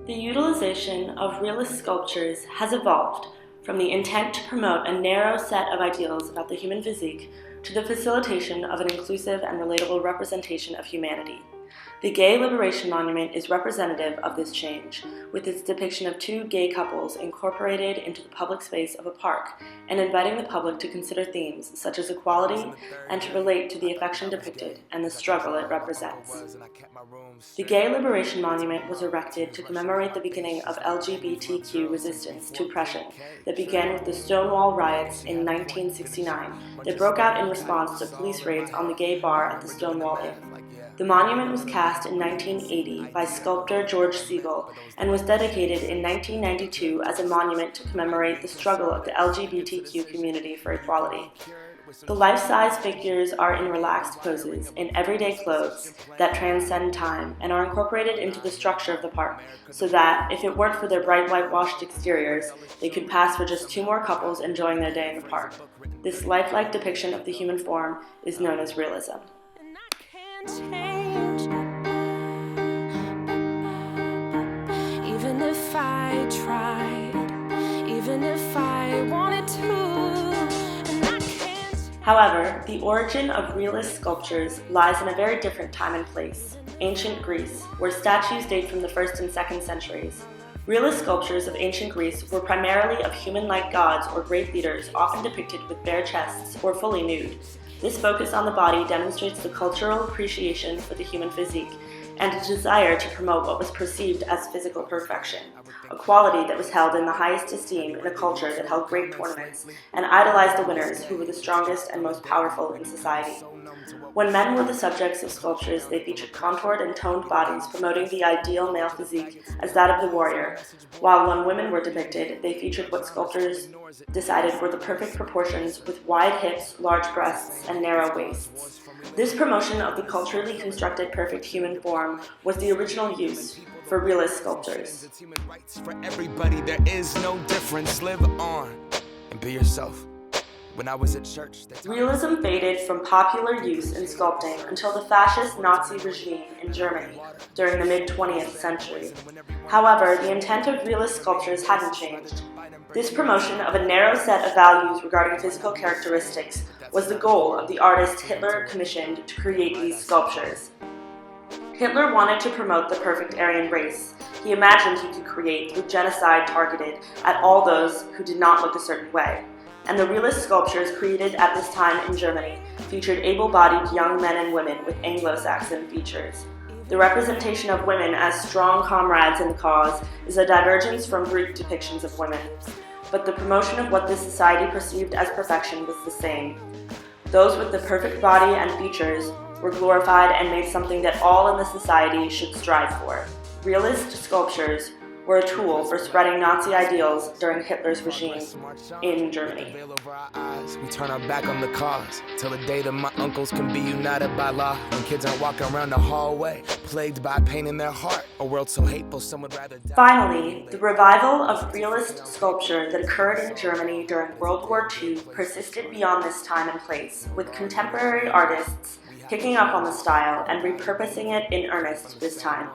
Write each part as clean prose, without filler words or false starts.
The utilization of realist sculptures has evolved from the intent to promote a narrow set of ideals about the human physique to the facilitation of an inclusive and relatable representation of humanity. The Gay Liberation Monument is representative of this change, with its depiction of two gay couples incorporated into the public space of a park and inviting the public to consider themes such as equality and to relate to the affection depicted and the struggle it represents. The Gay Liberation Monument was erected to commemorate the beginning of LGBTQ resistance to oppression that began with the Stonewall riots in 1969 that broke out in response to police raids on the gay bar at the Stonewall Inn. The monument was cast in 1980 by sculptor George Siegel and was dedicated in 1992 as a monument to commemorate the struggle of the LGBTQ community for equality. The life-size figures are in relaxed poses in everyday clothes that transcend time and are incorporated into the structure of the park so that, if it weren't for their bright whitewashed exteriors, they could pass for just two more couples enjoying their day in the park. This lifelike depiction of the human form is known as realism. Change. Even if I tried, even if I wanted to, and I can't. However, the origin of realist sculptures lies in a very different time and place, ancient Greece, where statues date from the 1st and 2nd centuries. Realist sculptures of ancient Greece were primarily of human-like gods or great leaders, often depicted with bare chests or fully nude. This focus on the body demonstrates the cultural appreciation for the human physique and a desire to promote what was perceived as physical perfection, a quality that was held in the highest esteem in a culture that held great tournaments and idolized the winners who were the strongest and most powerful in society. When men were the subjects of sculptures, they featured contoured and toned bodies promoting the ideal male physique as that of the warrior, while when women were depicted, they featured what sculptors decided were the perfect proportions with wide hips, large breasts, and narrow waists. This promotion of the culturally constructed perfect human form was the original use for realist sculptures. For everybody, there is no difference. Live on and be yourself. When I was at church, realism faded from popular use in sculpting until the fascist Nazi regime in Germany during the mid-20th century. However, the intent of realist sculptures hadn't changed. This promotion of a narrow set of values regarding physical characteristics was the goal of the artist Hitler commissioned to create these sculptures. Hitler wanted to promote the perfect Aryan race. He imagined he could create through genocide targeted at all those who did not look a certain way. And the realist sculptures created at this time in Germany featured able-bodied young men and women with Anglo-Saxon features. The representation of women as strong comrades in the cause is a divergence from Greek depictions of women. But the promotion of what this society perceived as perfection was the same. Those with the perfect body and features were glorified and made something that all in the society should strive for. Realist sculptures were a tool for spreading Nazi ideals during Hitler's regime in Germany. We turn our back on the cause till the day that my uncles can be united by law. When kids aren't walking around the hallway, plagued by pain in their heart, a world so hateful some would rather die. Finally, the revival of realist sculpture that occurred in Germany during World War II persisted beyond this time and place, with contemporary artists picking up on the style and repurposing it in earnest this time.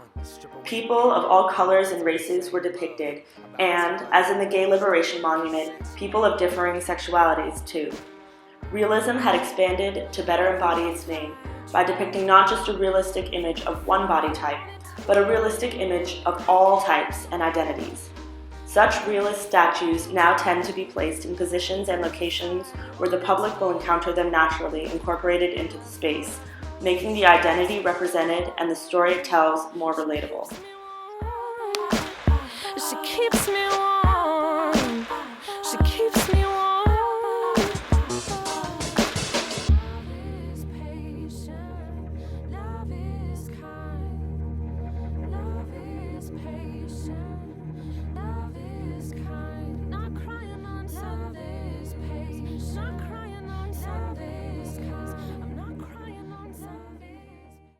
People of all colors and races were depicted, and, as in the Gay Liberation Monument, people of differing sexualities too. Realism had expanded to better embody its name by depicting not just a realistic image of one body type, but a realistic image of all types and identities. Such realist statues now tend to be placed in positions and locations where the public will encounter them naturally incorporated into the space, making the identity represented and the story it tells more relatable. She keeps me